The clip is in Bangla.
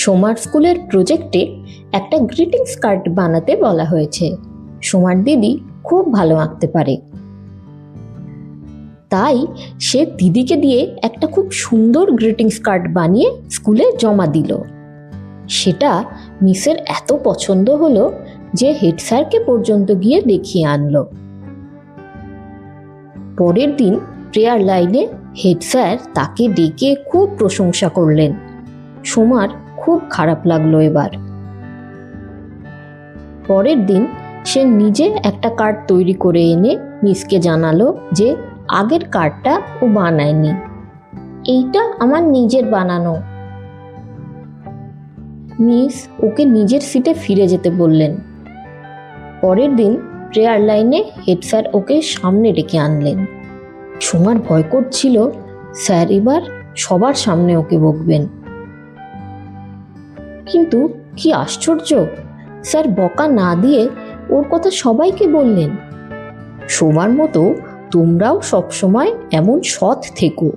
সোমার স্কুলের প্রজেক্টে একটা গ্রিটিংস কার্ড বানাতে বলা হয়েছে। সোমার দিদি খুব ভালো আঁকতে পারে, তাই সে দিদিকে দিয়ে একটা খুব সুন্দর গ্রিটিংস কার্ড বানিয়ে স্কুলে জমা দিল। সেটা মিসের এত পছন্দ হলো যে হেড স্যারকে পর্যন্ত গিয়ে দেখিয়ে আনলো। পরের দিন প্রেয়ার লাইনে হেড স্যার তাকে ডেকে খুব প্রশংসা করলেন। সোমার খুব খারাপ লাগলো এবার। পরের দিন সে নিজে একটা কার্ড তৈরি করে এনে মিসকে জানালো যে আগের কার্ডটা ও বানায়নি, এইটা আমার নিজের বানানো। মিস ওকে নিজের সিটে ফিরে যেতে বললেন। পরের দিন প্রেয়ার লাইনে হেড স্যার ওকে সামনে ডেকে আনলেন। সোমার ভয় করছিল স্যার এবার সবার সামনে ওকে বকবেন। কিন্তু কি আশ্চর্য, স্যার বকা না দিয়ে ওর কথা সবাইকে বললেন, সোমার মতো তোমরাও সবসময় এমন সৎ থেকো।